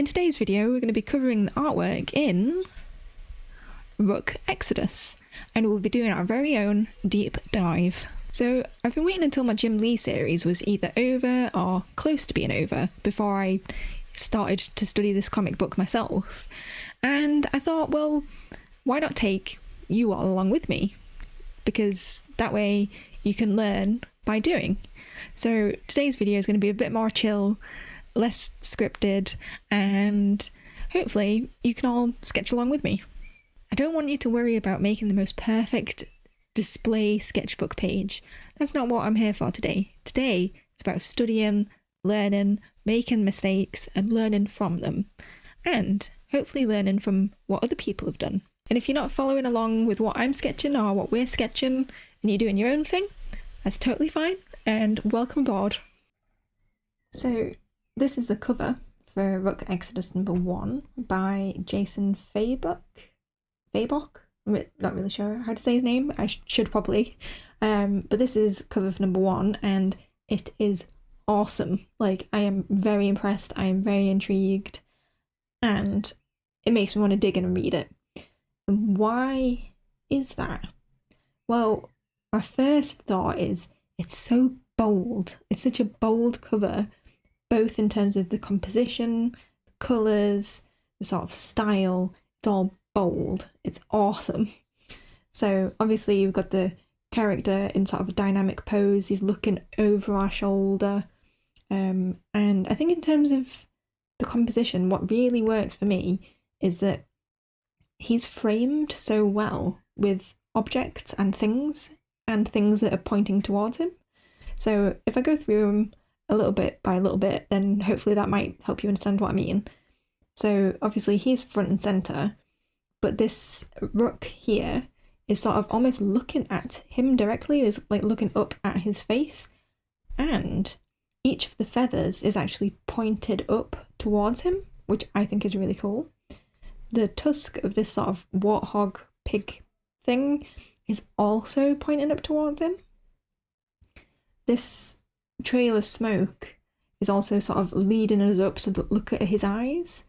In today's video, we're going to be covering the artwork in Rook Exodus, and we'll be doing our very own deep dive. So I've been waiting until my Jim Lee series was either over or close to being over before I started to study this comic book myself. And I thought, well, why not take you all along with me? Because that way you can learn by doing. So today's video is going to be a bit more chill, less scripted, and hopefully you can all sketch along with me. I don't want you to worry about making the most perfect display sketchbook page. That's not what I'm here for today. Today it's about studying, learning, making mistakes, and learning from them. And hopefully learning from what other people have done. And if you're not following along with what I'm sketching or what we're sketching and you're doing your own thing, that's totally fine, and welcome aboard. So this is the cover for Rook Exodus #1 by Jason Fabok. I'm not really sure how to say his name. I should probably. But this is cover for #1 and it is awesome. Like, I am very impressed. I am very intrigued. And it makes me want to dig in and read it. And why is that? Well, my first thought is it's so bold. It's such a bold cover, both in terms of the composition, the colours, the sort of style. It's all bold. It's awesome. So obviously you've got the character in sort of a dynamic pose. He's looking over our shoulder. And I think in terms of the composition, what really works for me is that he's framed so well with objects and things that are pointing towards him. So if I go through them a little bit by a little bit, then hopefully that might help you understand what I mean. So obviously he's front and centre, but this Rook here is sort of almost looking at him directly, is like looking up at his face, and each of the feathers is actually pointed up towards him, which I think is really cool. The tusk of this sort of warthog pig thing is also pointing up towards him. This trail of smoke is also sort of leading us up to look at his eyes.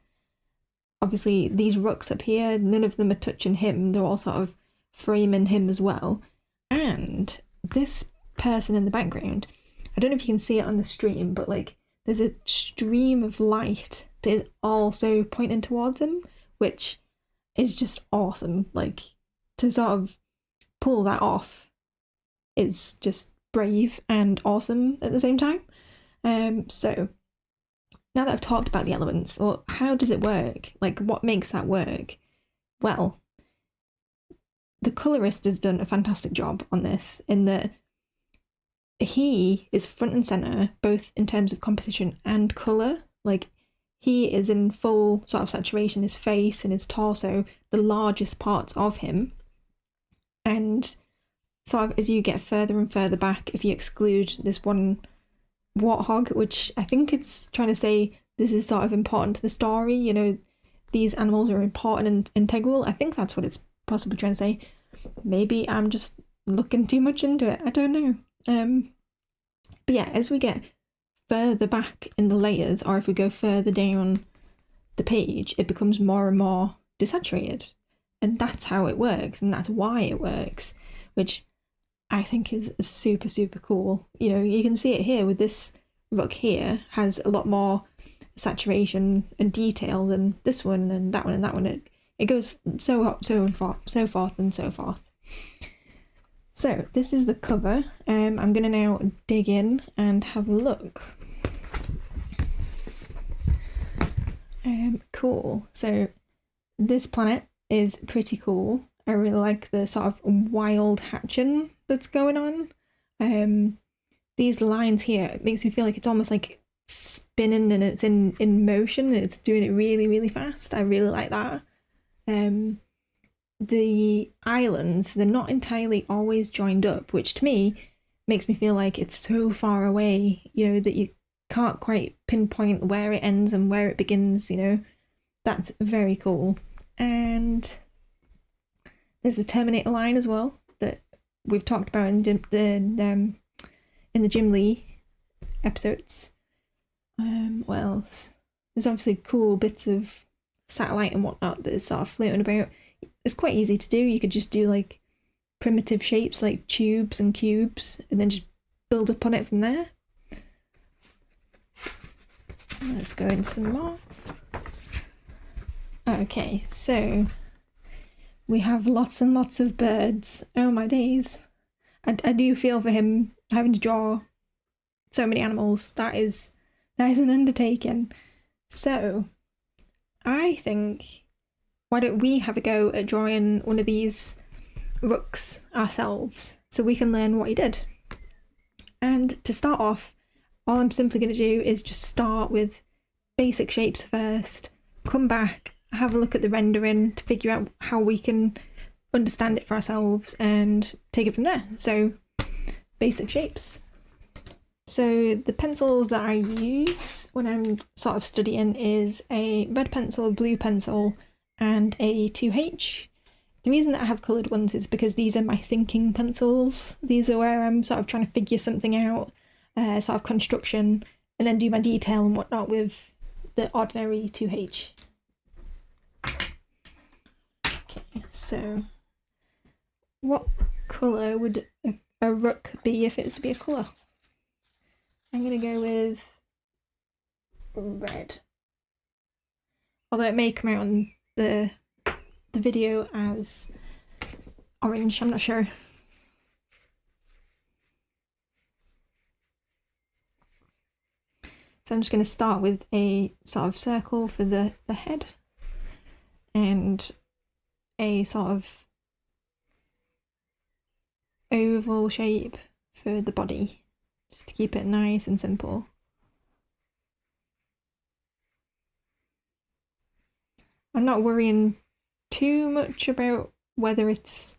Obviously, these rooks up here, none of them are touching him. They're all sort of framing him as well. And this person in the background, I don't know if you can see it on the stream, but like there's a stream of light that is also pointing towards him, which is just awesome. Like, to sort of pull that off is just brave and awesome at the same time. So now that I've talked about the elements, well, how does it work? Like, what makes that work? Well, the colorist has done a fantastic job on this, in that he is front and center, both in terms of composition and color. Like, he is in full sort of saturation, his face and his torso, the largest parts of him. And sort of as you get further and further back, if you exclude this one warthog, which I think it's trying to say this is sort of important to the story, you know, these animals are important and integral. I think that's what it's possibly trying to say. Maybe I'm just looking too much into it. I don't know. But yeah, as we get further back in the layers, or if we go further down the page, it becomes more and more desaturated. And that's how it works, and that's why it works, which I think is super, super cool. You know, you can see it here with this Rook here, has a lot more saturation and detail than this one and that one and that one. It goes so forth and so forth. So this is the cover. I'm going to now dig in and have a look. Cool. So this planet is pretty cool. I really like the sort of wild hatching that's going on. These lines here, it makes me feel like it's almost like spinning and it's in motion. It's doing it really, really fast. I really like that. The islands, they're not entirely always joined up, which to me makes me feel like it's so far away, you know, that you can't quite pinpoint where it ends and where it begins, you know. That's very cool. And there's the Terminator line as well that we've talked about in the Jim Lee episodes. What else? there's obviously cool bits of satellite and whatnot that is sort of floating about. It's quite easy to do. You could just do like primitive shapes like tubes and cubes and then just build up on it from there. Let's go in some more. Okay, so we have lots and lots of birds. Oh my days. I do feel for him having to draw so many animals. That is an undertaking. So I think, why don't we have a go at drawing one of these rooks ourselves so we can learn what he did. And to start off, all I'm simply going to do is just start with basic shapes first, come back, have a look at the rendering to figure out how we can understand it for ourselves and take it from there. So, basic shapes. So the pencils that I use when I'm sort of studying is a red pencil, a blue pencil, and a 2H. The reason that I have coloured ones is because these are my thinking pencils. These are where I'm sort of trying to figure something out, sort of construction, and then do my detail and whatnot with the ordinary 2H. Okay, so what colour would a rook be if it was to be a colour? I'm going to go with red. Although it may come out on the video as orange, I'm not sure. So I'm just going to start with a sort of circle for the head and a sort of oval shape for the body, just to keep it nice and simple. I'm not worrying too much about whether it's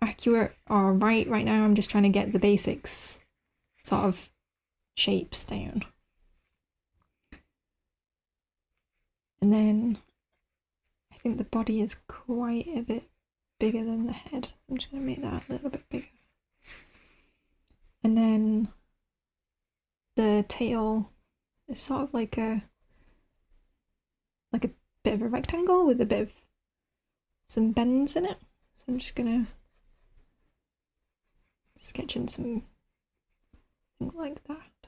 accurate or right now. I'm just trying to get the basics sort of shapes down. And then I think the body is quite a bit bigger than the head. I'm just going to make that a little bit bigger. And then the tail is sort of like a bit of a rectangle with a bit of some bends in it. So I'm just going to sketch in something like that.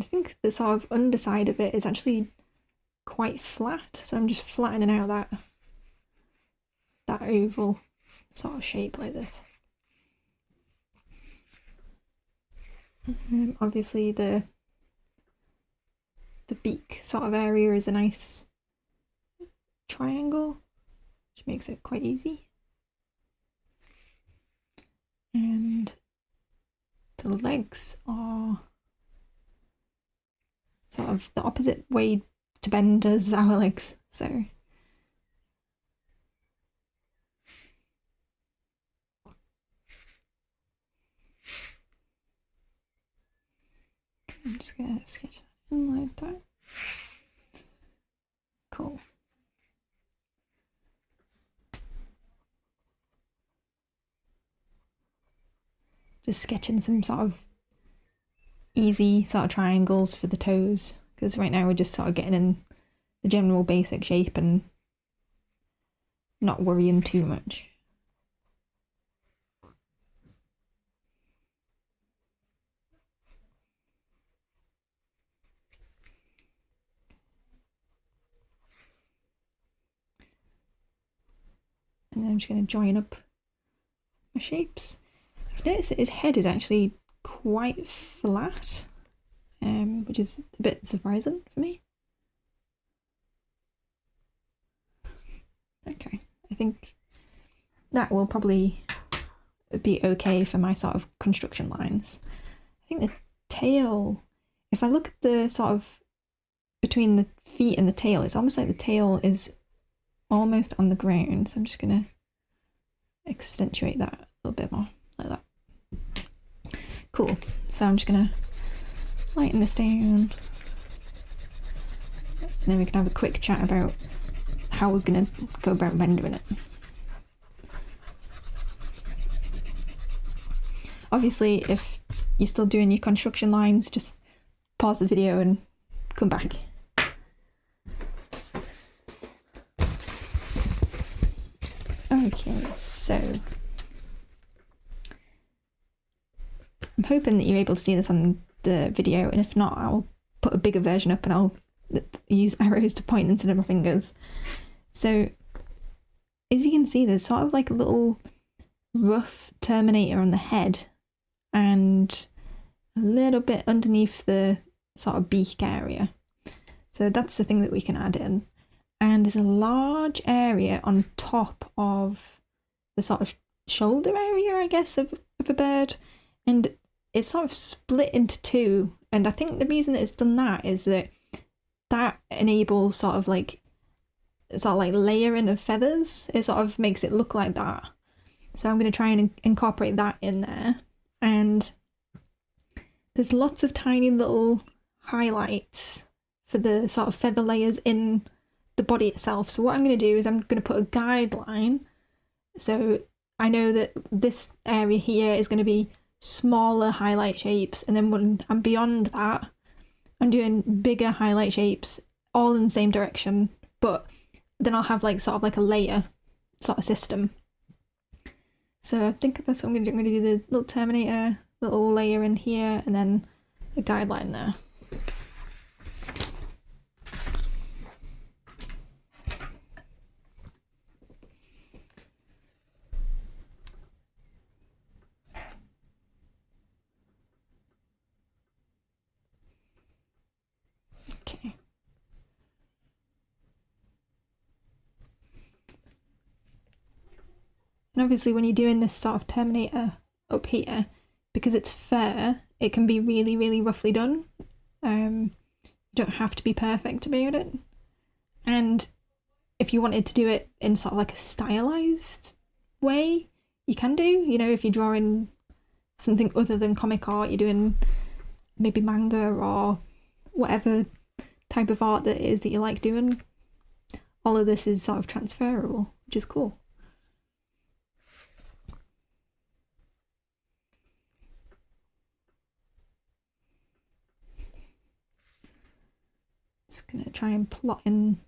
I think the sort of underside of it is actually quite flat, so I'm just flattening out that oval sort of shape like this. Obviously the beak sort of area is a nice triangle, which makes it quite easy. And the legs are sort of the opposite way to bend as our legs, so I'm just gonna sketch that in like that. Cool. Just sketching some sort of easy sort of triangles for the toes, because right now we're just sort of getting in the general basic shape and not worrying too much. And then I'm just going to join up my shapes. I've noticed that his head is actually quite flat, which is a bit surprising for me. Okay, I think that will probably be okay for my sort of construction lines. I think the tail, if I look at the sort of between the feet and the tail, it's almost like the tail is almost on the ground, so I'm just going to accentuate that a little bit more, like that. Cool, so I'm just going to lighten this down, and then we can have a quick chat about how we're going to go about rendering it. Obviously, if you're still doing your construction lines, just pause the video and come back. Okay, so I'm hoping that you're able to see this on the video, and if not, I'll put a bigger version up and I'll use arrows to point instead of my fingers. So as you can see, there's sort of like a little rough terminator on the head and a little bit underneath the sort of beak area. So that's the thing that we can add in. And there's a large area on top of the sort of shoulder area, I guess, of a bird. And it's sort of split into two. And I think the reason that it's done that is that enables sort of like layering of feathers. It sort of makes it look like that. So I'm going to try and incorporate that in there. And there's lots of tiny little highlights for the sort of feather layers in the body itself. So what I'm going to do is I'm going to put a guideline. So I know that this area here is going to be smaller highlight shapes, and then when I'm beyond that, I'm doing bigger highlight shapes all in the same direction, but then I'll have like sort of like a layer sort of system. So I think that's what I'm going to do. I'm going to do the little terminator, little layer in here, and then a guideline there. Okay. And obviously when you're doing this sort of terminator up here, because it's fur, it can be really, really roughly done. You don't have to be perfect about it. And if you wanted to do it in sort of like a stylized way, you can do. You know, if you're drawing something other than comic art, you're doing maybe manga or whatever type of art that it is that you like doing, all of this is sort of transferable, which is cool. Just gonna try and plot in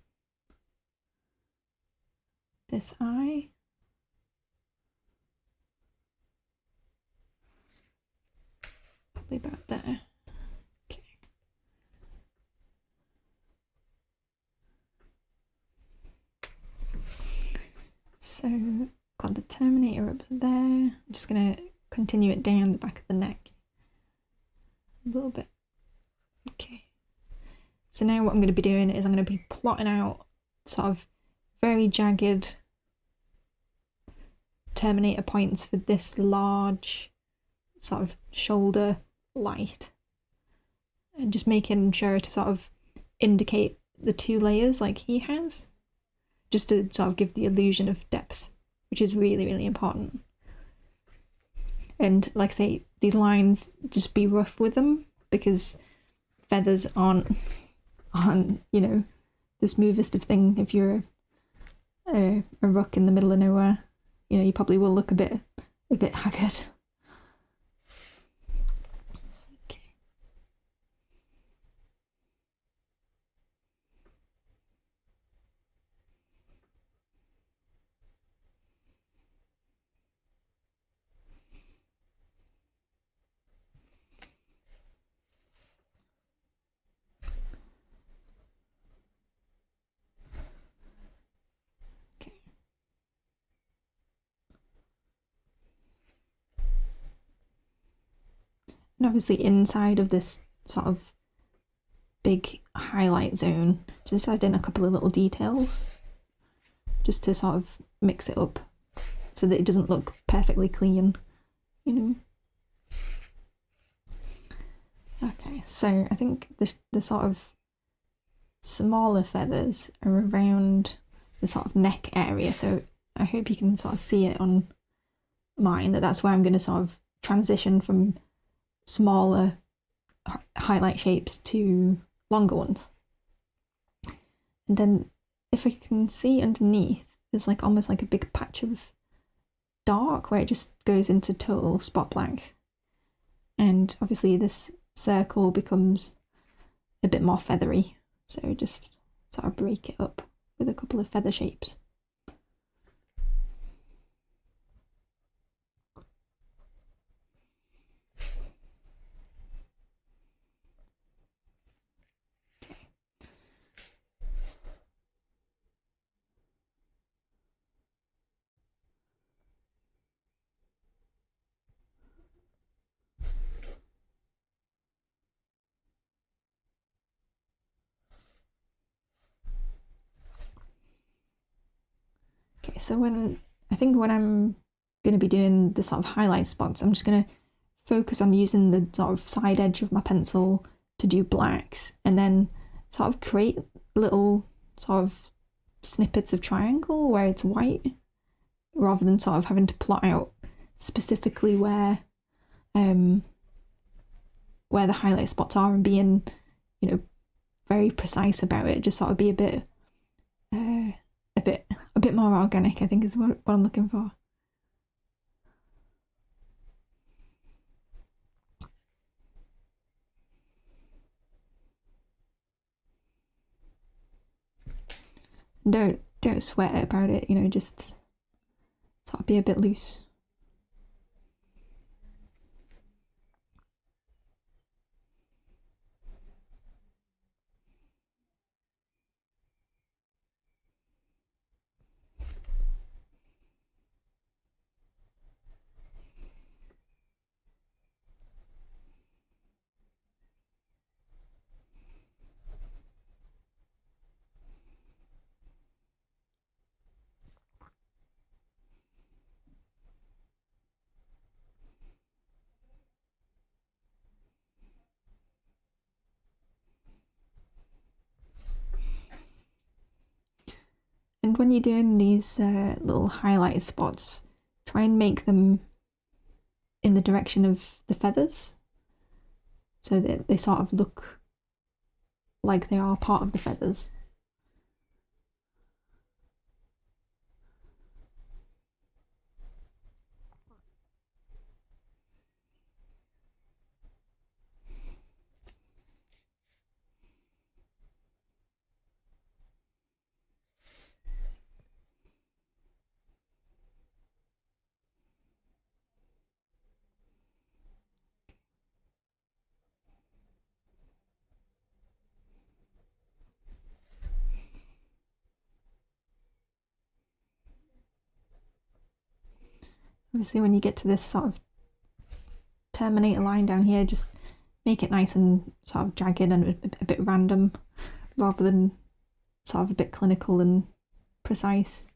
this eye. Probably about there. Okay. So got the terminator up there. I'm just gonna continue it down the back of the neck a little bit. Okay. So now what I'm going to be doing is I'm going to be plotting out sort of very jagged terminator points for this large sort of shoulder light, and just making sure to sort of indicate the two layers like he has, just to sort of give the illusion of depth, which is really, really important. And like I say, these lines, just be rough with them, because feathers aren't, you know, the smoothest of thing. If you're a rook in the middle of nowhere, you know, you probably will look a bit haggard. Okay. And obviously inside of this sort of big highlight zone, just add in a couple of little details just to sort of mix it up so that it doesn't look perfectly clean, you know. Okay, so I think the sort of smaller feathers are around the sort of neck area, so I hope you can sort of see it on mine, that's where I'm going to sort of transition from smaller highlight shapes to longer ones. And then if I can see underneath, there's like almost like a big patch of dark where it just goes into total spot blacks. And obviously this circle becomes a bit more feathery. So just sort of break it up with a couple of feather shapes. Okay, so when I'm going to be doing the sort of highlight spots, I'm just going to focus on using the sort of side edge of my pencil to do blacks, and then sort of create little sort of snippets of triangle where it's white, rather than sort of having to plot out specifically where the highlight spots are and being, you know, very precise about it. Just sort of be a bit more organic, I think, is what I'm looking for. Don't sweat about it, you know, just sort of be a bit loose. And when you're doing these little highlight spots, try and make them in the direction of the feathers, so that they sort of look like they are part of the feathers. Obviously, when you get to this sort of terminator line down here, just make it nice and sort of jagged and a bit random, rather than sort of a bit clinical and precise.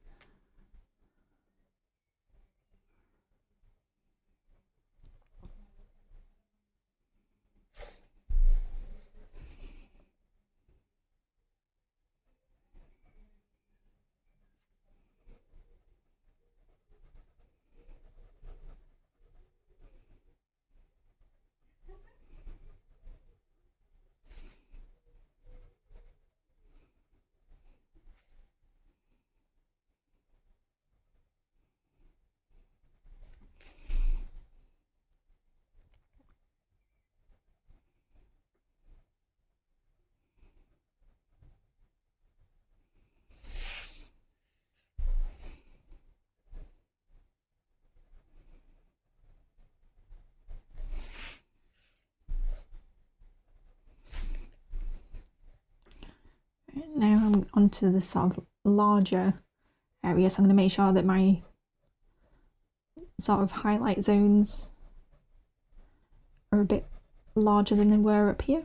Now I'm onto the sort of larger area, so I'm going to make sure that my sort of highlight zones are a bit larger than they were up here.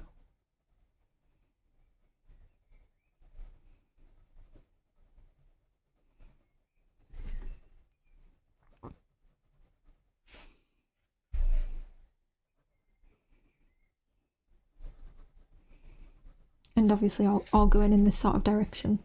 And obviously all going in this sort of direction.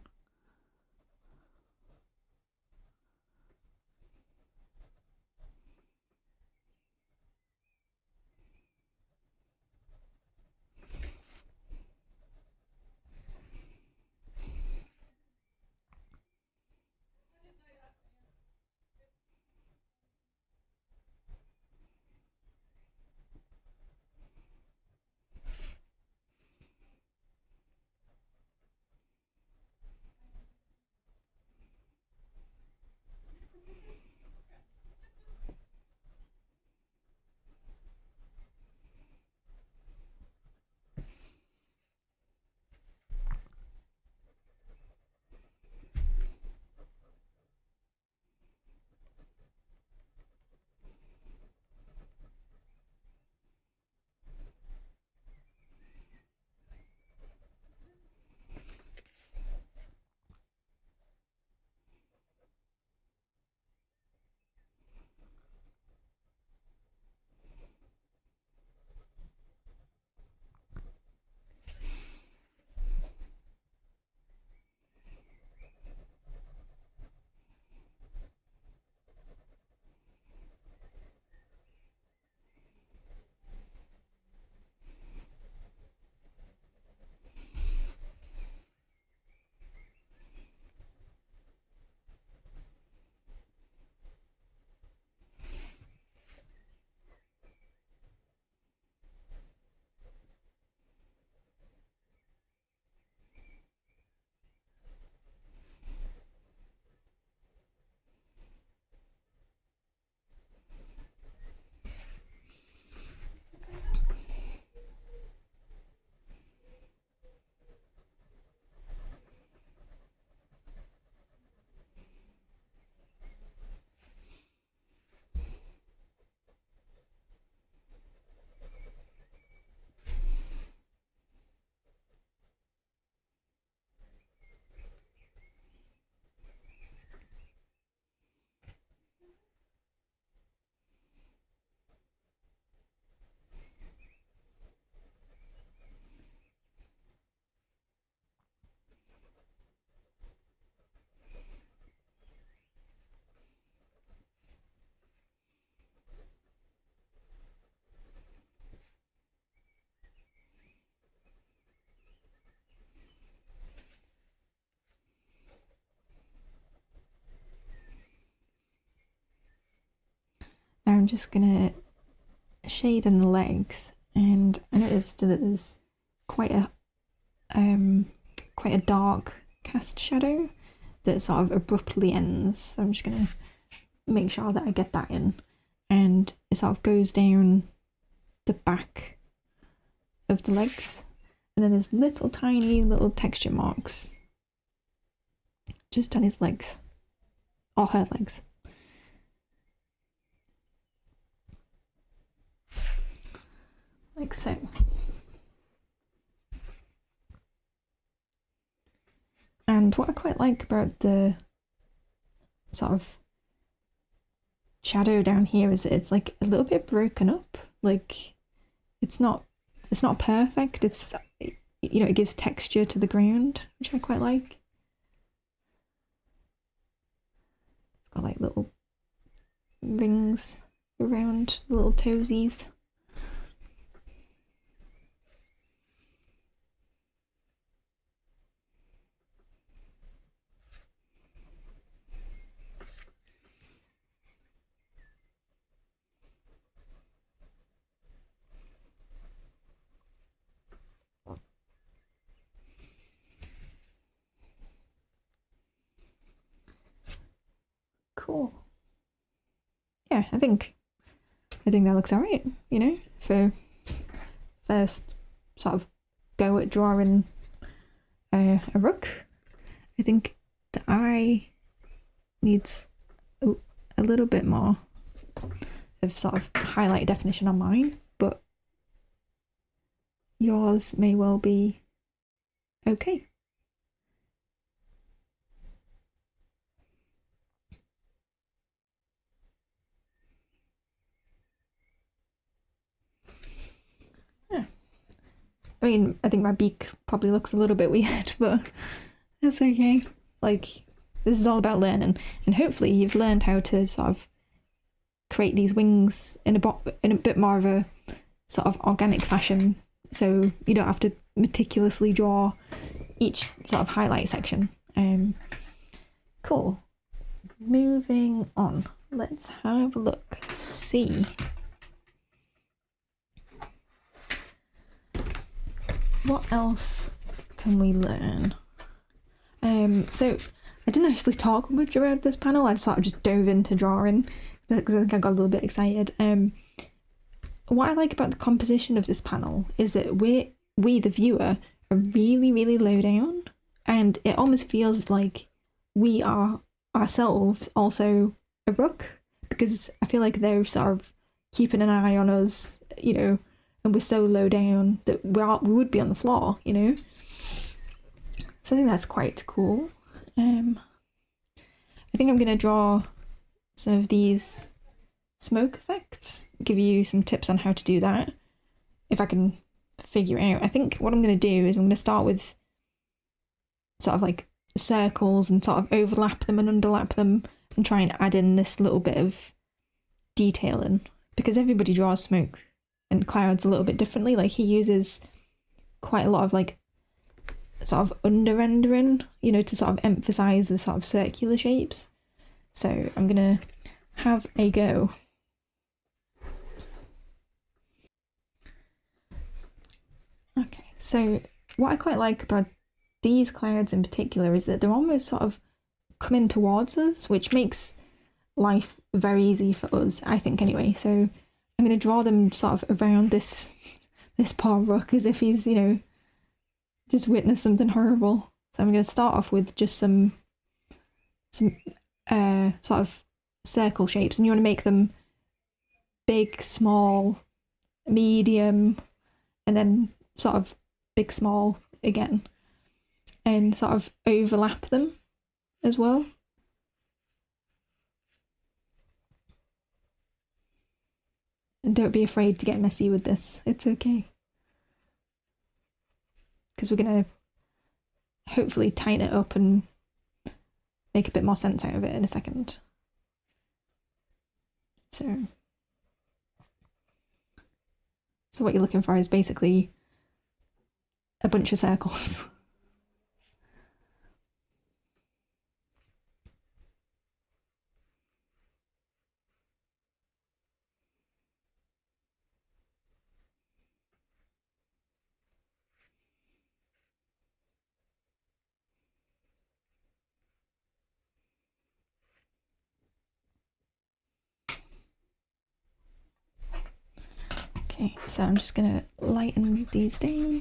I'm just gonna shade in the legs, and I noticed that there's quite a dark cast shadow that sort of abruptly ends. So I'm just gonna make sure that I get that in, and it sort of goes down the back of the legs, and then there's little tiny little texture marks just on his legs, or her legs. Like so. And what I quite like about the sort of shadow down here is that it's like a little bit broken up. Like it's not perfect. It's, you know, it gives texture to the ground, which I quite like. It's got like little rings around the little toesies. Cool. Yeah, I think that looks alright, you know, for first sort of go at drawing a rook. I think the eye needs a little bit more of sort of highlight definition on mine, but yours may well be okay. I mean, I think my beak probably looks a little bit weird, but that's okay. Like, this is all about learning, and hopefully you've learned how to sort of create these wings in a bit more of a sort of organic fashion, so you don't have to meticulously draw each sort of highlight section. Cool. Moving on. Let's have a look. See. What else can we learn? So I didn't actually talk much about this panel. I sort of just dove into drawing because I think I got a little bit excited. What I like about the composition of this panel is that we the viewer are really, really low down, and it almost feels like we are ourselves also a rook, because I feel like they're sort of keeping an eye on us, you know, and we're so low down that we would be on the floor, you know. So I think that's quite cool. I think I'm gonna draw some of these smoke effects, give you some tips on how to do that if I can figure it out. I think what I'm gonna do is I'm gonna start with sort of like circles and sort of overlap them and underlap them and try and add in this little bit of detailing, because everybody draws smoke and clouds a little bit differently. Like he uses quite a lot of like sort of under rendering, you know, to sort of emphasize the sort of circular shapes. So I'm gonna have a go. Okay, so what I quite like about these clouds in particular is that they're almost sort of coming towards us, which makes life very easy for us, I think, anyway. So I'm going to draw them sort of around this poor rook as if he's, you know, just witnessed something horrible. So I'm going to start off with just some sort of circle shapes, and you want to make them big, small, medium, and then sort of big, small again, and sort of overlap them as well. And don't be afraid to get messy with this, it's okay. Because we're going to hopefully tighten it up and make a bit more sense out of it in a second. So what you're looking for is basically a bunch of circles. Okay, so I'm just gonna lighten these down.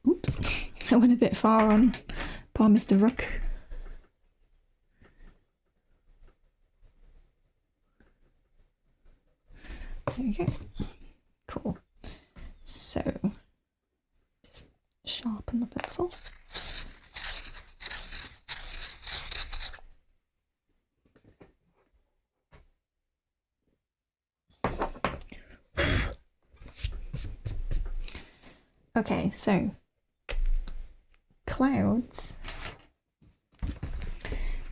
Oops, I went a bit far on poor Mr. Rook. There we go. Cool. So, just sharpen the pencil. Okay, so clouds.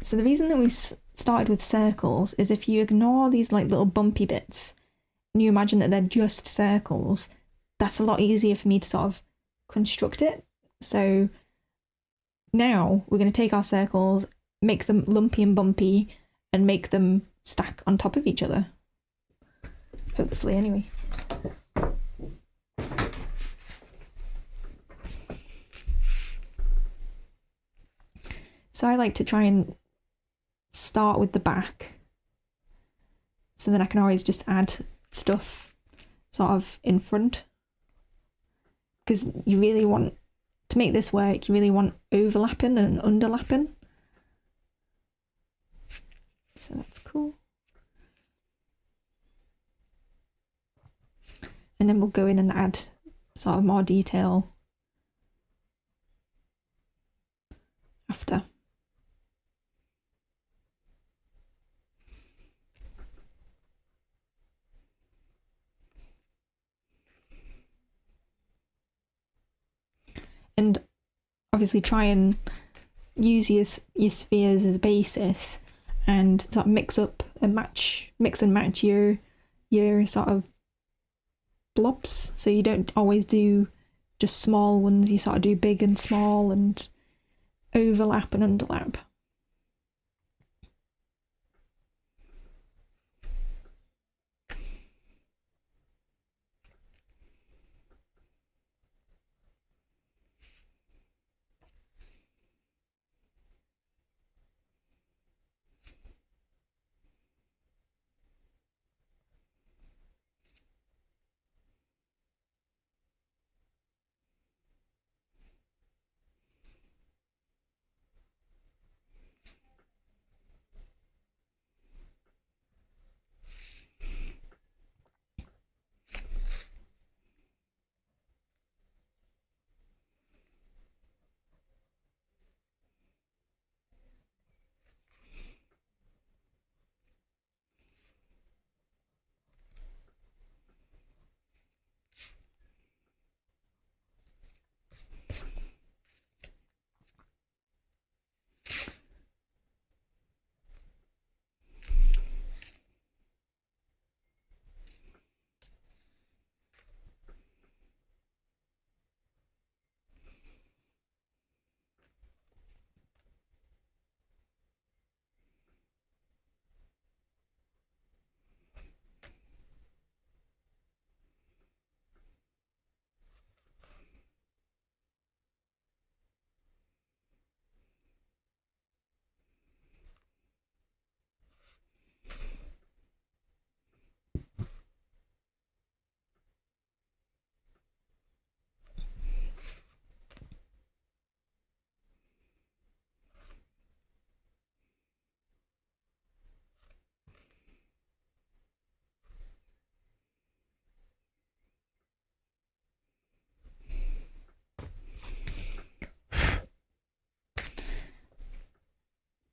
So the reason that we started with circles is if you ignore these like little bumpy bits and you imagine that they're just circles, that's a lot easier for me to sort of construct it. So now we're going to take our circles, make them lumpy and bumpy, and make them stack on top of each other. Hopefully, anyway. So I like to try and start with the back, so then I can always just add stuff sort of in front, because you really want to make this work, you really want overlapping and underlapping. So that's cool. And then we'll go in and add sort of more detail after. And obviously try and use your spheres as a basis and sort of mix and match your sort of blobs. So you don't always do just small ones, you sort of do big and small and overlap and underlap.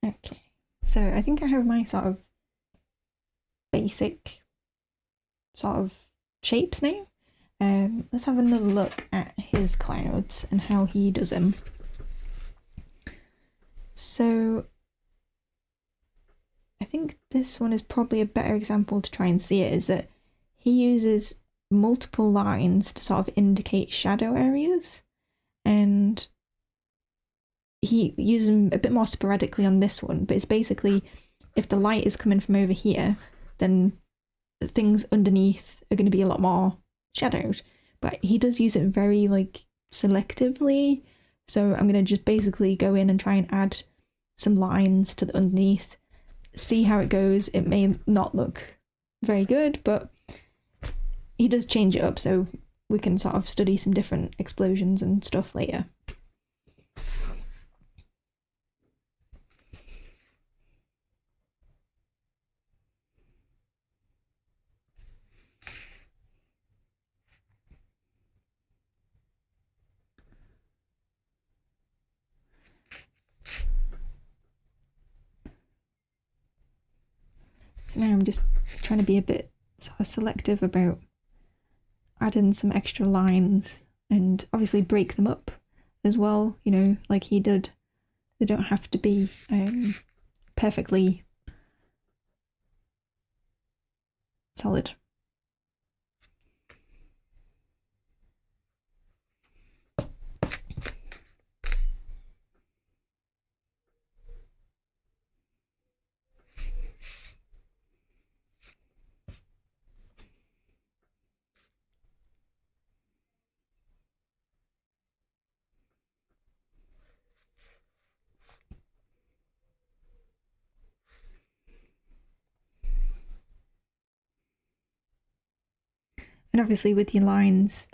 Okay, so I think I have my sort of basic sort of shapes now. Let's have another look at his clouds and how he does them. So I think this one is probably a better example to try and see it, is that he uses multiple lines to sort of indicate shadow areas, and he uses them a bit more sporadically on this one, but it's basically if the light is coming from over here, then the things underneath are going to be a lot more shadowed, but he does use it very like selectively. So I'm going to just basically go in and try and add some lines to the underneath, see how it goes. It may not look very good, but he does change it up, so we can sort of study some different explosions and stuff later. So now I'm just trying to be a bit sort of selective about adding some extra lines and obviously break them up as well, you know, like he did. They don't have to be perfectly solid. And obviously with your lines,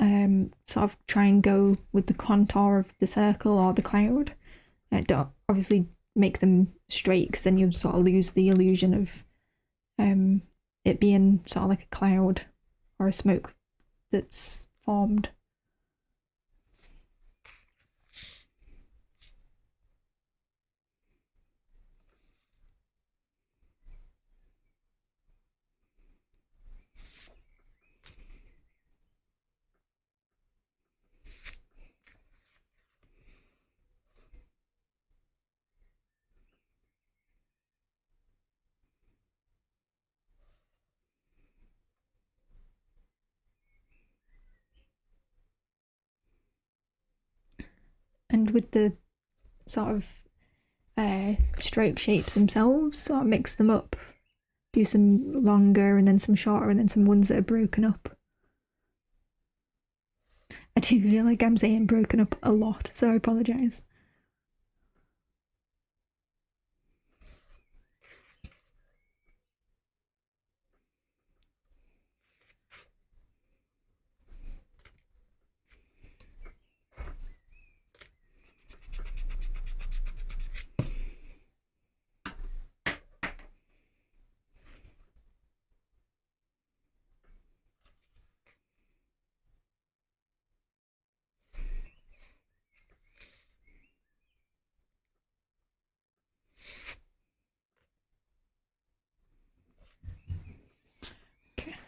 sort of try and go with the contour of the circle or the cloud. Don't obviously make them straight, because then you sort of lose the illusion of it being sort of like a cloud or a smoke that's formed. And with the sort of stroke shapes themselves, sort of mix them up. Do some longer and then some shorter and then some ones that are broken up. I do feel like I'm saying broken up a lot, so I apologise.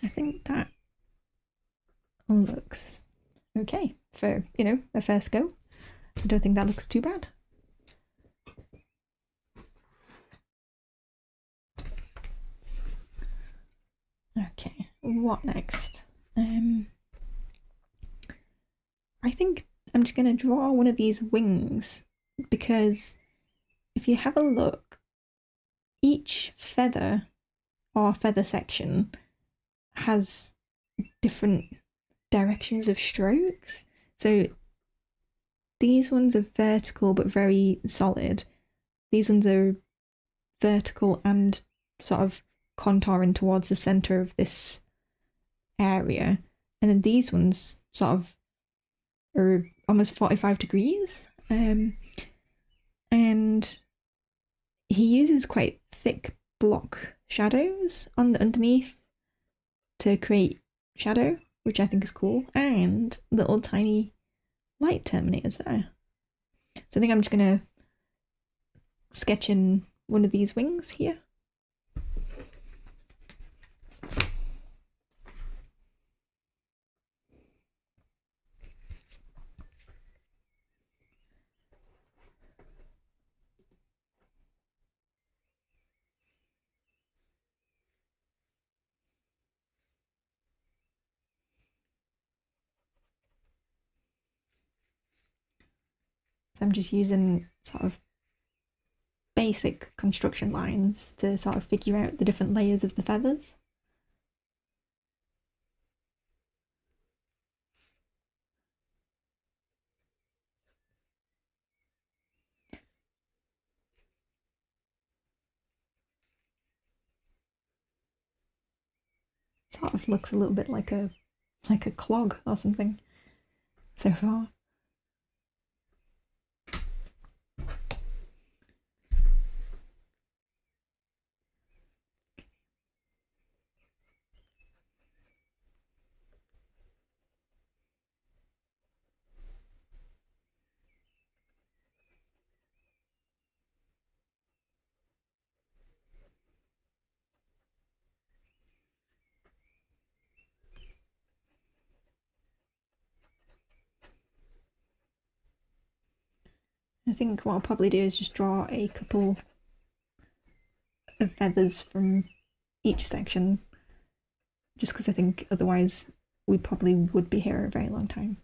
I think that looks okay for, you know, a first go. I don't think that looks too bad. Okay, what next? I think I'm just going to draw one of these wings, because if you have a look, each feather or feather section has different directions of strokes. So these ones are vertical but very solid. These ones are vertical and sort of contouring towards the center of this area. And then these ones sort of are almost 45 degrees. And he uses quite thick block shadows on the underneath to create shadow, which I think is cool, and little tiny light terminators there. So I think I'm just gonna sketch in one of these wings here. So I'm just using sort of basic construction lines to sort of figure out the different layers of the feathers. Sort of looks a little bit like a clog or something so far. I think what I'll probably do is just draw a couple of feathers from each section, just because I think otherwise we probably would be here a very long time.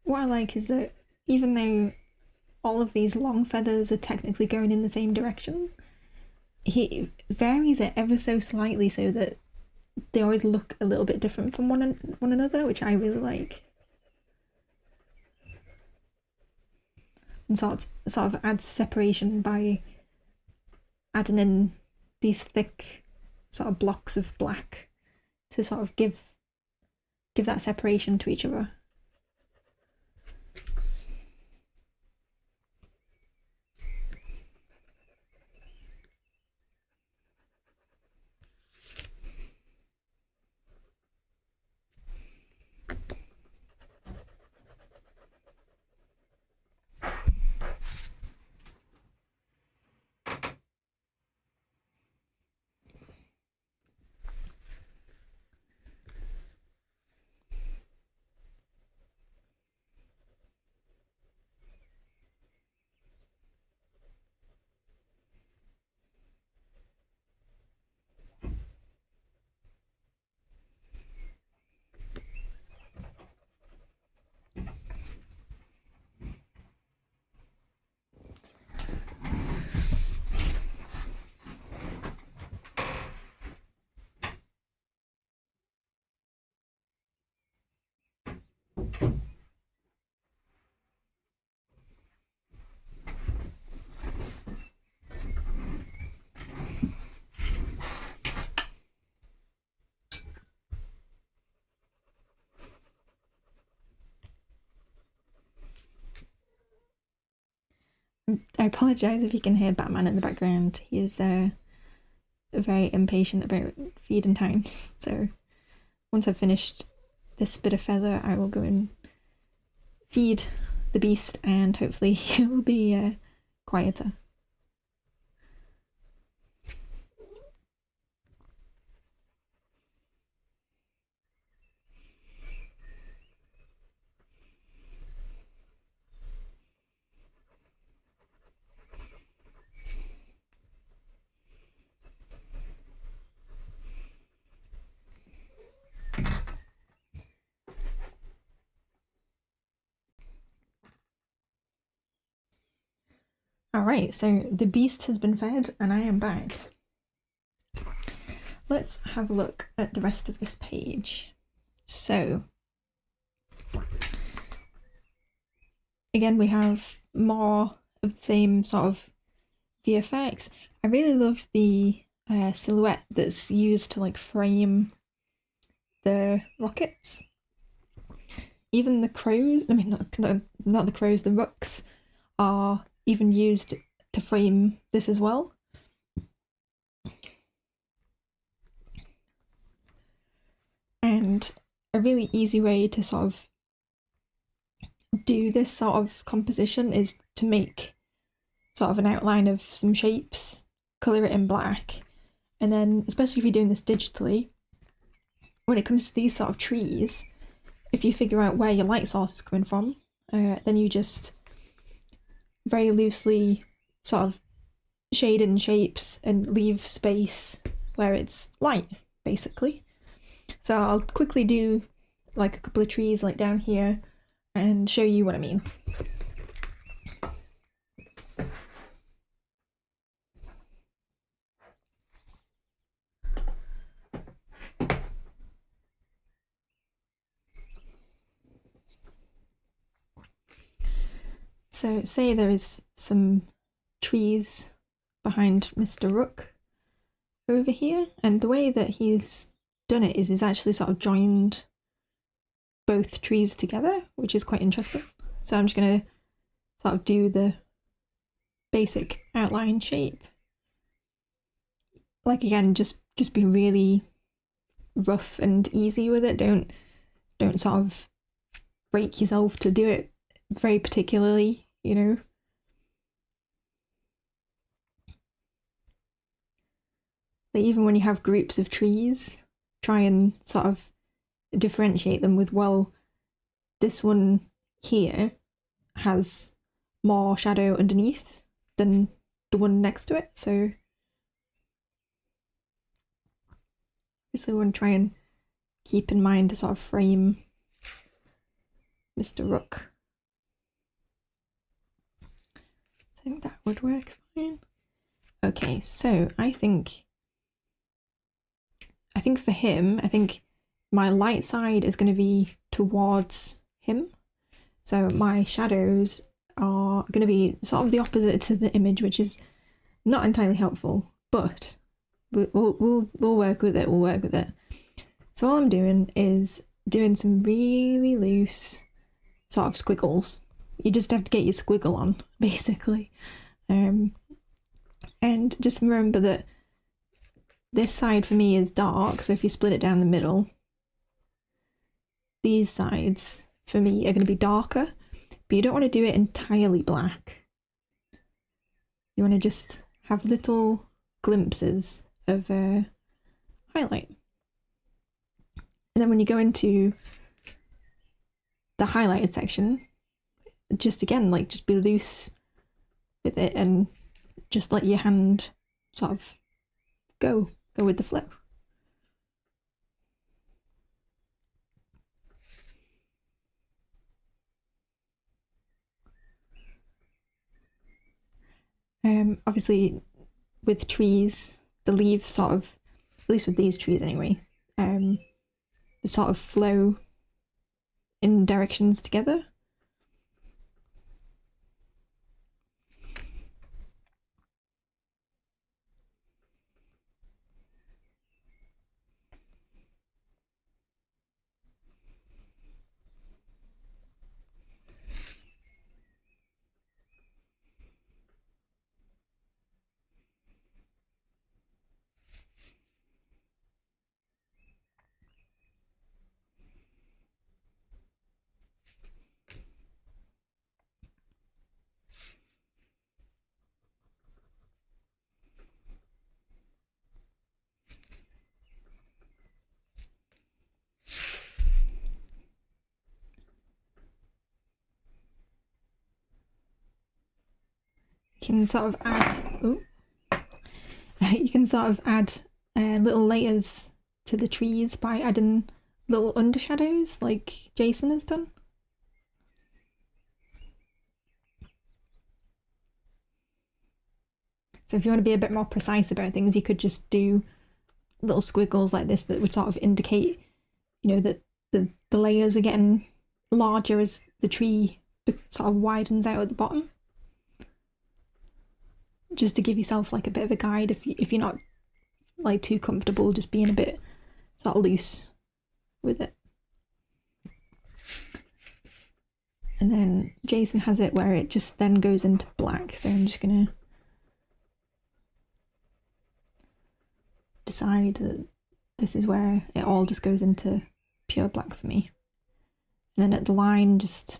What I like is that even though all of these long feathers are technically going in the same direction, he varies it ever so slightly so that they always look a little bit different from one another, which I really like. And sort of adds separation by adding in these thick sort of blocks of black to sort of give that separation to each other. I apologise if you can hear Batman in the background. He is very impatient about feeding times. So once I've finished this bit of feather, I will go and feed the beast, and hopefully he will be quieter. Alright, so the beast has been fed and I am back. Let's have a look at the rest of this page. So, again, we have more of the same sort of VFX. I really love the silhouette that's used to like frame the rockets. Even the crows, I mean, not the crows, the rooks are even used to frame this as well. And a really easy way to sort of do this sort of composition is to make sort of an outline of some shapes, colour it in black, and then, especially if you're doing this digitally, when it comes to these sort of trees, if you figure out where your light source is coming from, then you just very loosely sort of shade in shapes and leave space where it's light, basically. So I'll quickly do like a couple of trees like down here and show you what I mean. So say there is some trees behind Mr. Rook over here, and the way that he's done it is he's actually sort of joined both trees together, which is quite interesting. So I'm just going to sort of do the basic outline shape. Like, again, just be really rough and easy with it. Don't sort of break yourself to do it very particularly, you know. Like, even when you have groups of trees, try and sort of differentiate them with, well, this one here has more shadow underneath than the one next to it, so obviously we want to try and keep in mind to sort of frame Mr. Rook. I think that would work fine. Okay, so I think for him, I think my light side is going to be towards him. So my shadows are going to be sort of the opposite to the image, which is not entirely helpful, but we'll work with it. We'll work with it. So all I'm doing is doing some really loose sort of squiggles. You just have to get your squiggle on, basically. And just remember that this side for me is dark, so if you split it down the middle, these sides for me are going to be darker, but you don't want to do it entirely black. You want to just have little glimpses of highlight. And then when you go into the highlighted section, just again, like, just be loose with it and just let your hand sort of go with the flow. Obviously with trees, the leaves sort of, at least with these trees anyway, they sort of flow in directions together. You can sort of add, you can sort of add little layers to the trees by adding little undershadows like Jason has done. So if you want to be a bit more precise about things, you could just do little squiggles like this that would sort of indicate, you know, that the layers are getting larger as the tree sort of widens out at the bottom. Just to give yourself like a bit of a guide if you're not like too comfortable just being a bit sort of loose with it. And then Jason has it where it just then goes into black, so I'm just gonna decide that this is where it all just goes into pure black for me. And then at the line, just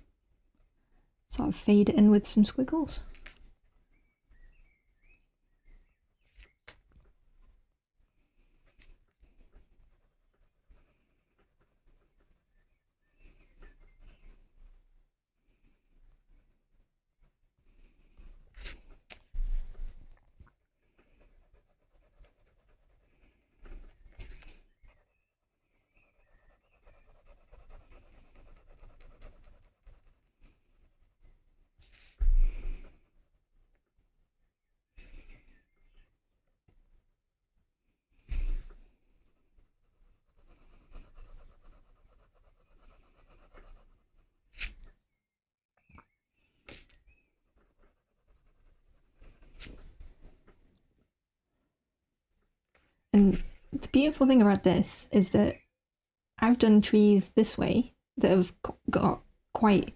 sort of fade it in with some squiggles. And the beautiful thing about this is that I've done trees this way that have got quite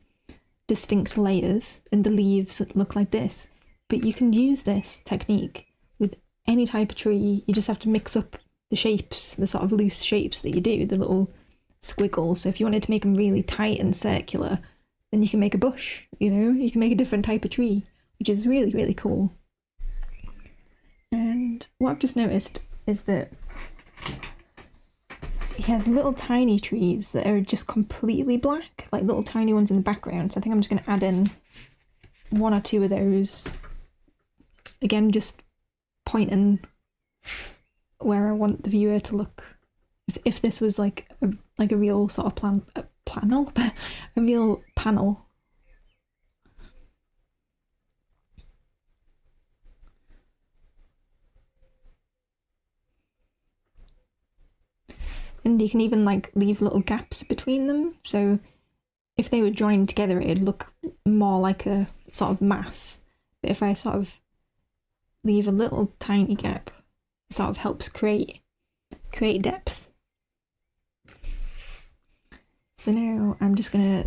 distinct layers and the leaves that look like this, but you can use this technique with any type of tree. You just have to mix up the shapes, the sort of loose shapes that you do, the little squiggles. So if you wanted to make them really tight and circular, then you can make a bush, you know, you can make a different type of tree, which is really, really cool. And what I've just noticed is that he has little tiny trees that are just completely black, like little tiny ones in the background. So I think I'm just going to add in one or two of those. Again, just pointing where I want the viewer to look. If this was like a real sort of a real panel. And you can even like leave little gaps between them. So if they were joined together, it'd look more like a sort of mass. But if I sort of leave a little tiny gap, it sort of helps create depth. So now I'm just gonna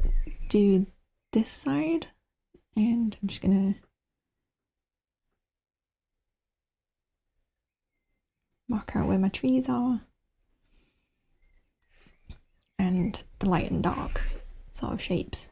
do this side, and I'm just gonna mark out where my trees are. And the light and dark sort of shapes.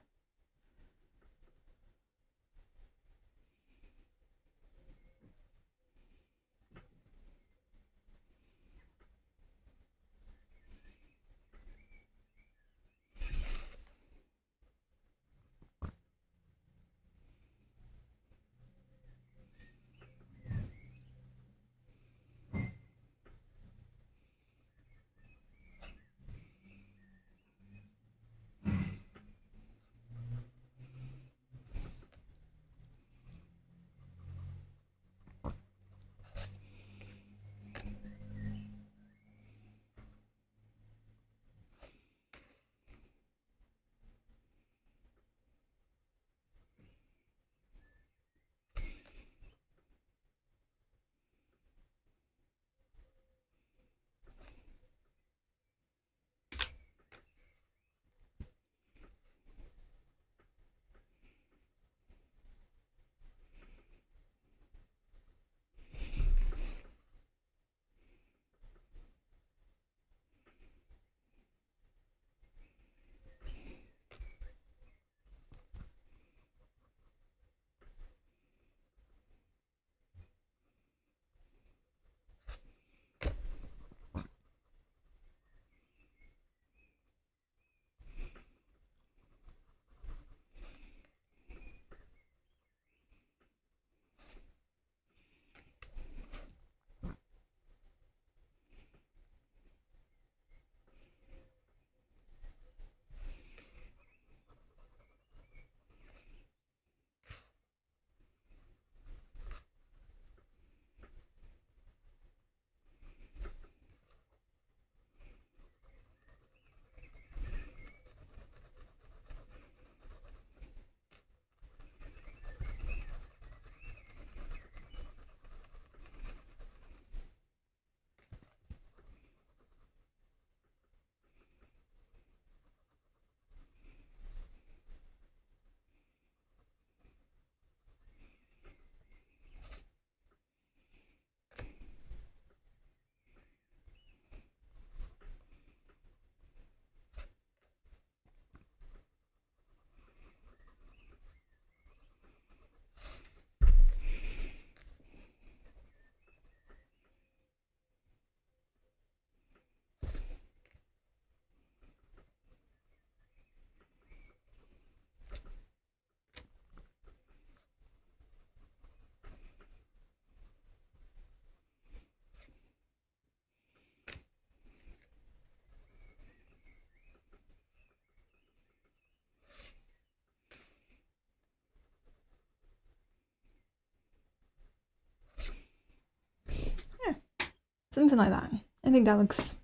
something like that. I think that looks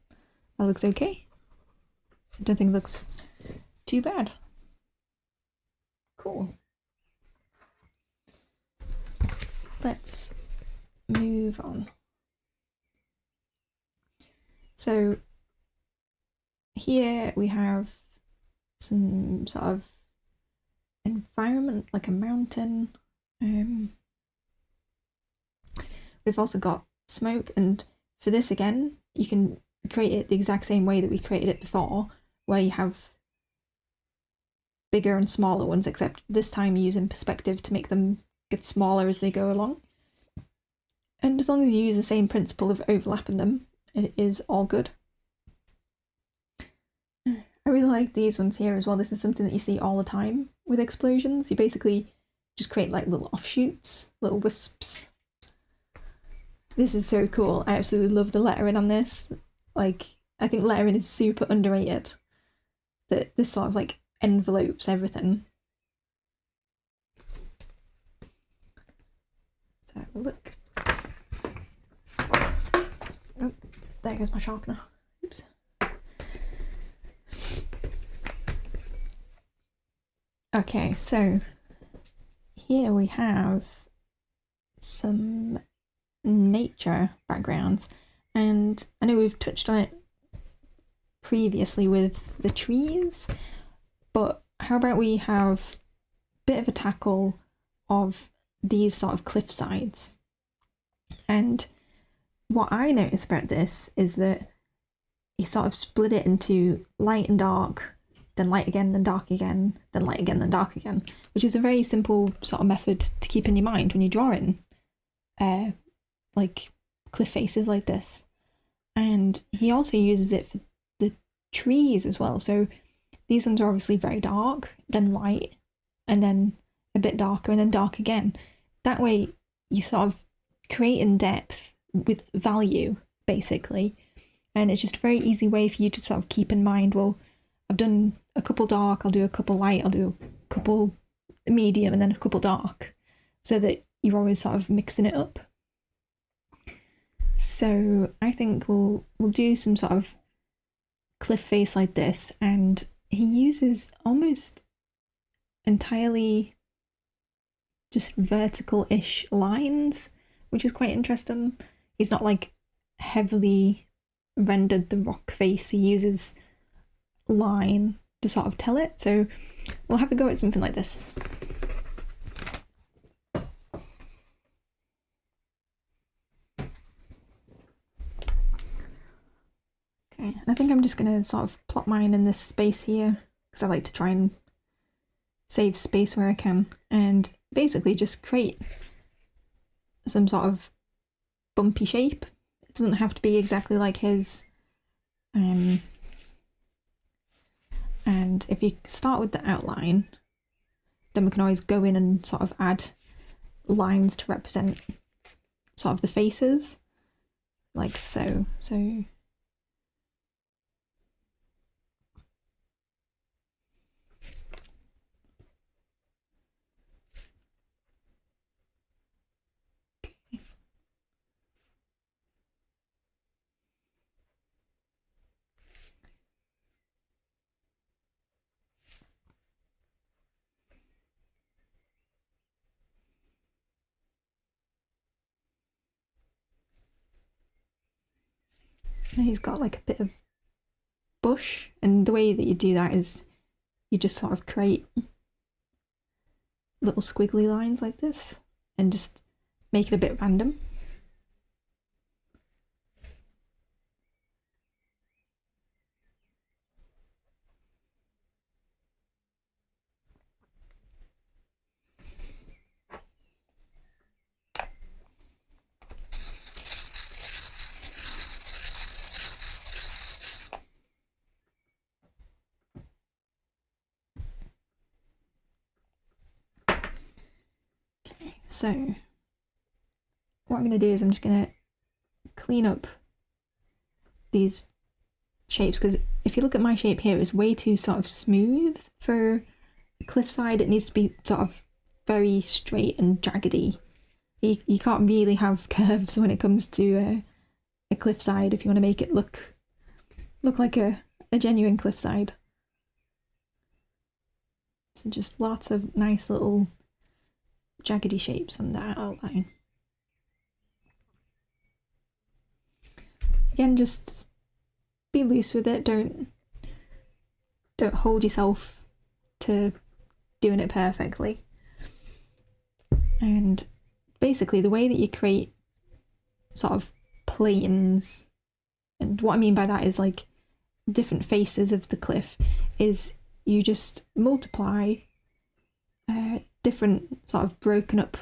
okay. I don't think it looks too bad. Cool. Let's move on. So here we have some sort of environment, like a mountain. We've also got smoke, and for this again, you can create it the exact same way that we created it before, where you have bigger and smaller ones, except this time using perspective to make them get smaller as they go along. And as long as you use the same principle of overlapping them, it is all good. I really like these ones here as well. This is something that you see all the time with explosions. You basically just create like little offshoots, little wisps. This is so cool. I absolutely love the lettering on this. Like, I think lettering is super underrated. That this sort of like envelopes everything. So look. Oh, there goes my sharpener. Oops. Okay, so here we have some nature backgrounds, and I know we've touched on it previously with the trees, but how about we have a bit of a tackle of these sort of cliff sides? And what I noticed about this is that he sort of split it into light and dark, then light again, then dark again, then light again, then dark again, which is a very simple sort of method to keep in your mind when you're drawing like cliff faces like this. And he also uses it for the trees as well. So these ones are obviously very dark, then light, and then a bit darker, and then dark again. That way you sort of create in depth with value, basically. And it's just a very easy way for you to sort of keep in mind, well, I've done a couple dark, I'll do a couple light, I'll do a couple medium, and then a couple dark, so that you're always sort of mixing it up. So I think we'll do some sort of cliff face like this, and he uses almost entirely just vertical-ish lines, which is quite interesting. He's not like heavily rendered the rock face, he uses line to sort of tell it. So we'll have a go at something like this. Okay, I think I'm just going to sort of plot mine in this space here, because I like to try and save space where I can, and basically just create some sort of bumpy shape. It doesn't have to be exactly like his. And if you start with the outline, then we can always go in and sort of add lines to represent sort of the faces, like so. So and he's got like a bit of bush, and the way that you do that is you just sort of create little squiggly lines like this and just make it a bit random. So what I'm going to do is I'm just going to clean up these shapes, because if you look at my shape here, it's way too sort of smooth for a cliffside. It needs to be sort of very straight and jaggedy. You can't really have curves when it comes to a cliffside if you want to make it look like a genuine cliffside. So just lots of nice little jaggedy shapes on that outline. Again, just be loose with it. Don't hold yourself to doing it perfectly. And basically the way that you create sort of planes, and what I mean by that is like different faces of the cliff, is you just multiply different sort of broken up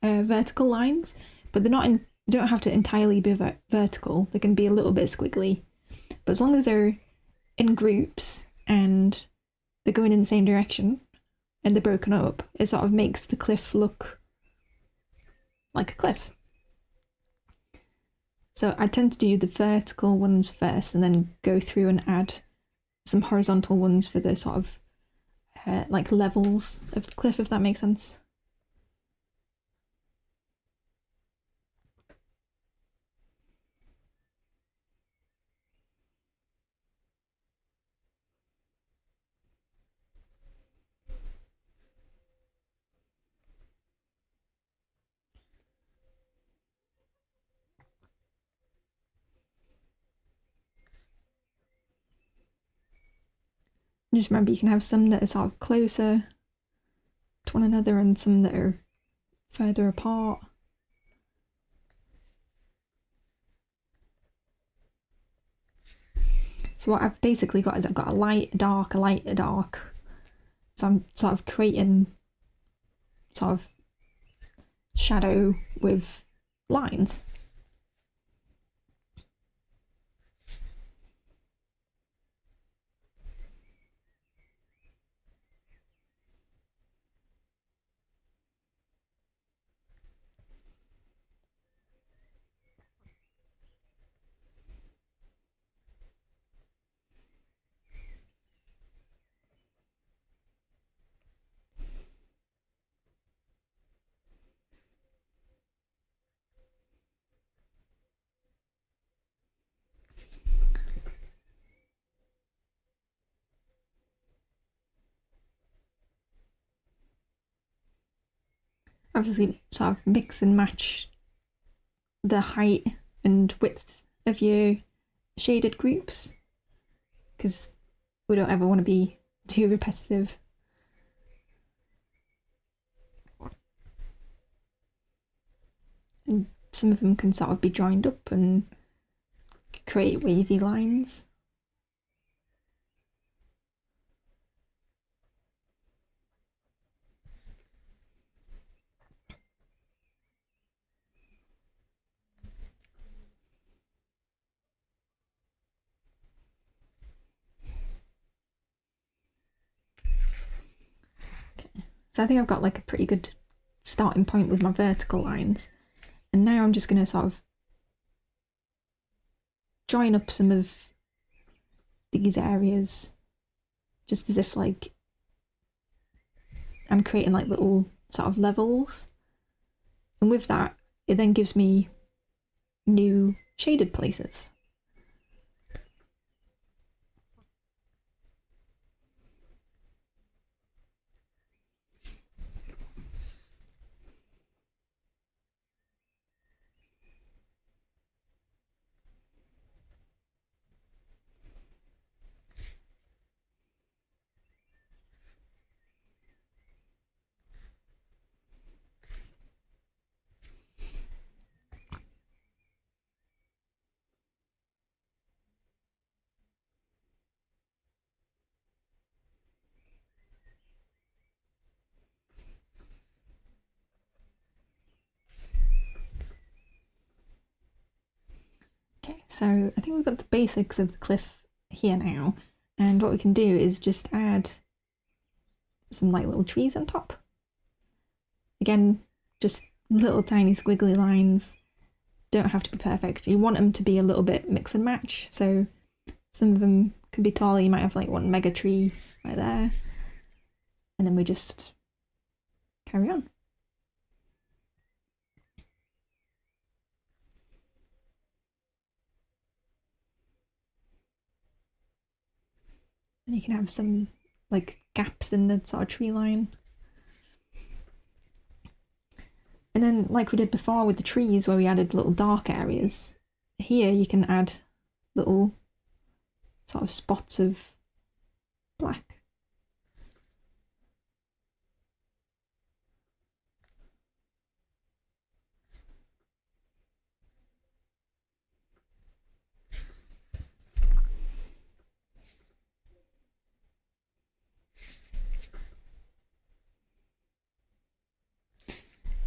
vertical lines, but they're not don't have to entirely be vertical. They can be a little bit squiggly, but as long as they're in groups and they're going in the same direction and they're broken up, it sort of makes the cliff look like a cliff. So I tend to do the vertical ones first and then go through and add some horizontal ones for the sort of like levels of the cliff, if that makes sense. Just remember, you can have some that are sort of closer to one another and some that are further apart. So what I've basically got is I've got a light, a dark, a light, a dark. So I'm sort of creating sort of shadow with lines. Obviously sort of mix and match the height and width of your shaded groups, because we don't ever want to be too repetitive. And some of them can sort of be joined up and create wavy lines. So I think I've got like a pretty good starting point with my vertical lines. And now I'm just going to sort of join up some of these areas, just as if like I'm creating like little sort of levels. And with that, it then gives me new shaded places. Okay, so I think we've got the basics of the cliff here now, and what we can do is just add some like little trees on top. Again, just little tiny squiggly lines, don't have to be perfect. You want them to be a little bit mix and match, so some of them can be taller. You might have like one mega tree right there, and then we just carry on. you can have some like gaps in the sort of tree line. And then like we did before with the trees where we added little dark areas, here you can add little sort of spots of black.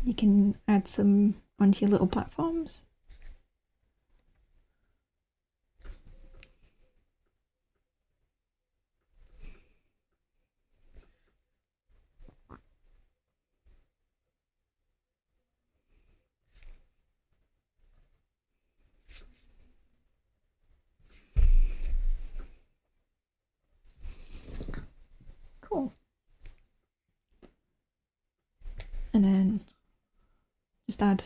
You can add some onto your little platforms. Cool. And then just add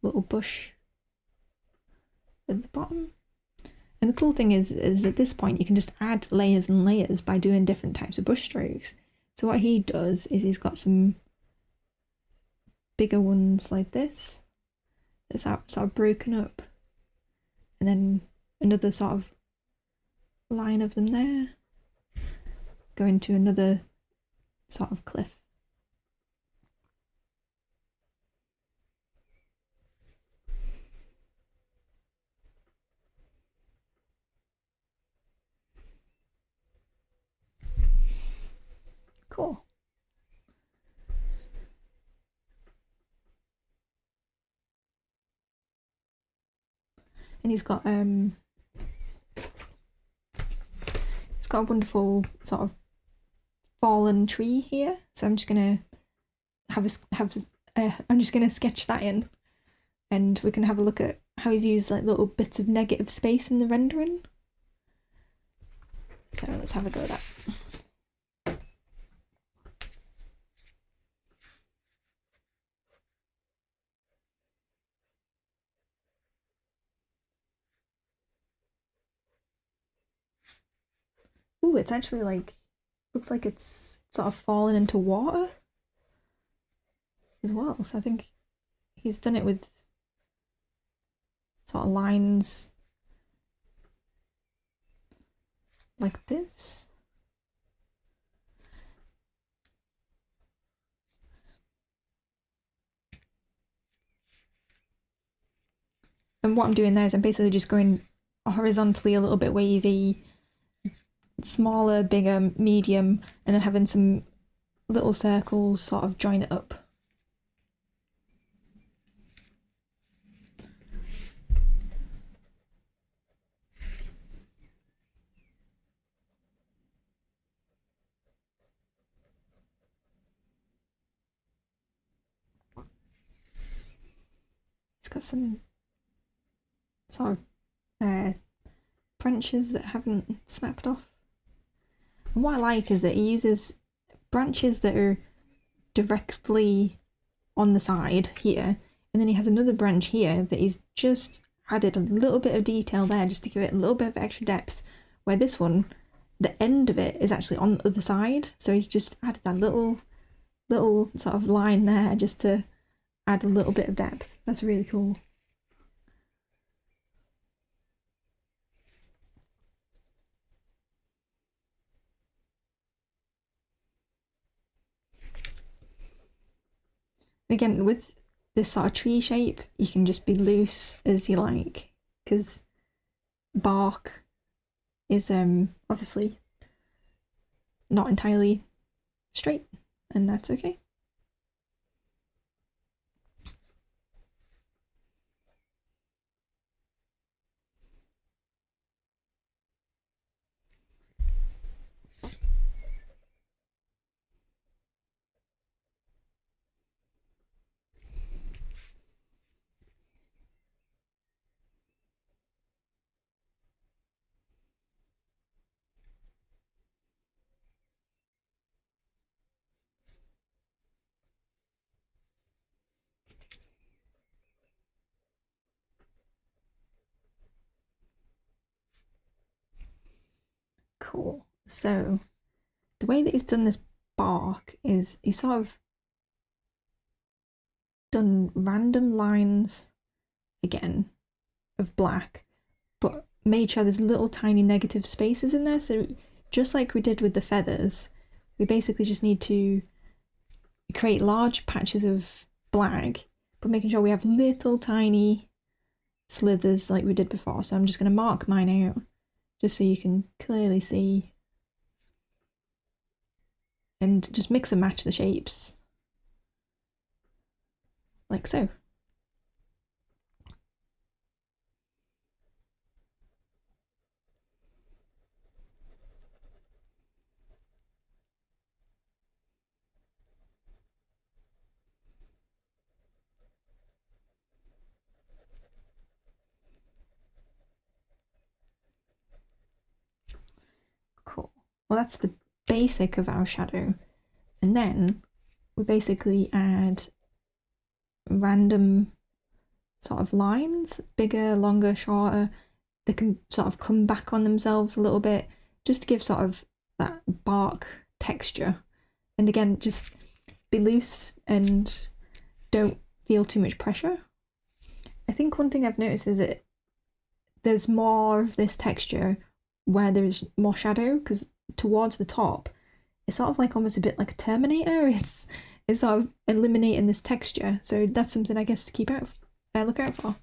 a little bush at the bottom. And the cool thing is at this point you can just add layers and layers by doing different types of brush strokes. So what he does is he's got some bigger ones like this that's sort of broken up, and then another sort of line of them there going to another sort of cliff. Cool. And he's got a wonderful sort of fallen tree here. So I'm just gonna I'm just gonna sketch that in, and we can have a look at how he's used like little bits of negative space in the rendering. So let's have a go at that. Ooh, it's actually like, looks like it's sort of fallen into water as well. So I think he's done it with sort of lines like this. And what I'm doing there is I'm basically just going horizontally a little bit wavy, smaller, bigger, medium, and then having some little circles sort of join it up. It's got some sort of branches that haven't snapped off. And what I like is that he uses branches that are directly on the side here, and then he has another branch here that he's just added a little bit of detail there just to give it a little bit of extra depth, where this one, the end of it is actually on the other side, so he's just added that little sort of line there just to add a little bit of depth. That's really cool. Again, with this sort of tree shape, you can just be loose as you like, because bark is obviously not entirely straight, and that's okay. Cool. So the way that he's done this bark is he's sort of done random lines again of black, but made sure there's little tiny negative spaces in there. So just like we did with the feathers, we basically just need to create large patches of black, but making sure we have little tiny slithers like we did before. So I'm just going to mark mine out just so you can clearly see, and just mix and match the shapes like so. Cool. Well, that's the basic of our shadow. And then we basically add random sort of lines, bigger, longer, shorter. They can sort of come back on themselves a little bit, just to give sort of that bark texture. And again, just be loose and don't feel too much pressure. I think one thing I've noticed is that there's more of this texture where there's more shadow, because towards the top it's sort of like almost a bit like a Terminator. It's sort of eliminating this texture, so that's something I guess to keep out look out for.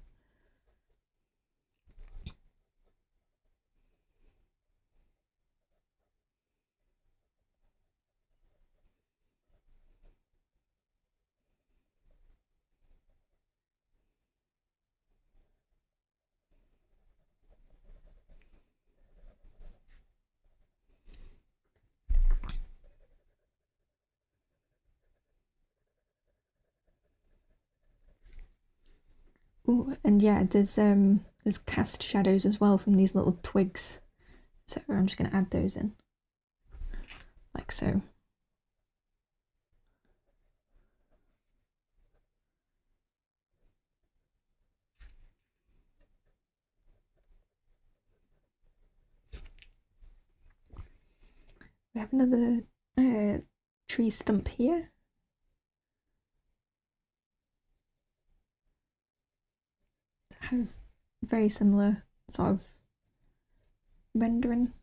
Ooh, and yeah, there's cast shadows as well from these little twigs. So I'm just going to add those in, like so. We have another tree stump here. That has very similar sort of rendering.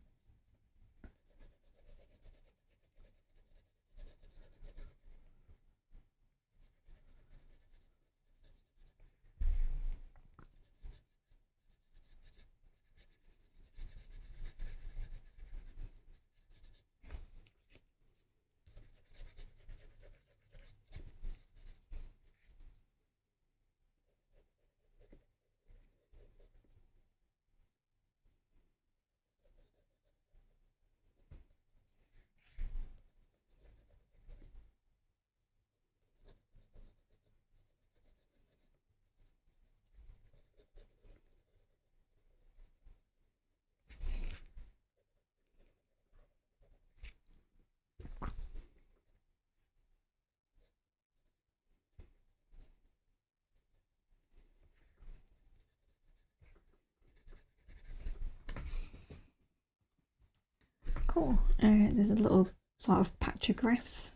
Cool. There's a little sort of patch of grass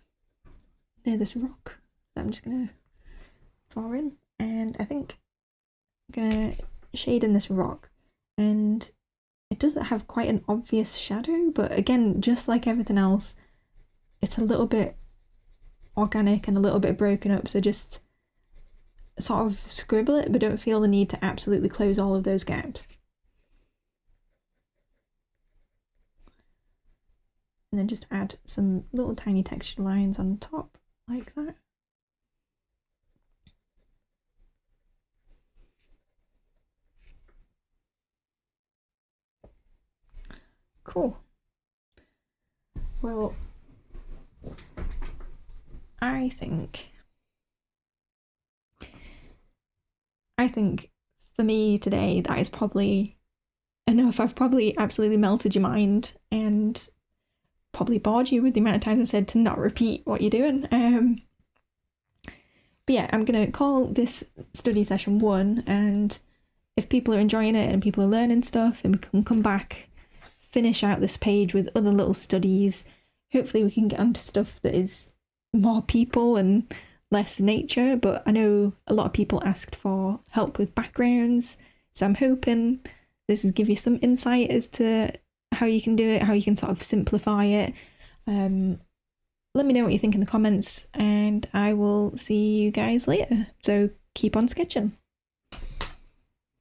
near this rock that I'm just gonna draw in, and I think I'm gonna shade in this rock, and it doesn't have quite an obvious shadow, but again, just like everything else, it's a little bit organic and a little bit broken up, so just sort of scribble it, but don't feel the need to absolutely close all of those gaps. And then just add some little tiny textured lines on top, like that. Cool. Well, I think for me today, that is probably enough. I've probably absolutely melted your mind and probably bored you with the amount of times I've said to not repeat what you're doing. But yeah, I'm gonna call this study session 1, and if people are enjoying it and people are learning stuff, then we can come back finish out this page with other little studies. Hopefully we can get onto stuff that is more people and less nature, but I know a lot of people asked for help with backgrounds, so I'm hoping this will give you some insight as to how you can do it, how you can sort of simplify it. Let me know what you think in the comments, and I will see you guys later. So keep on sketching.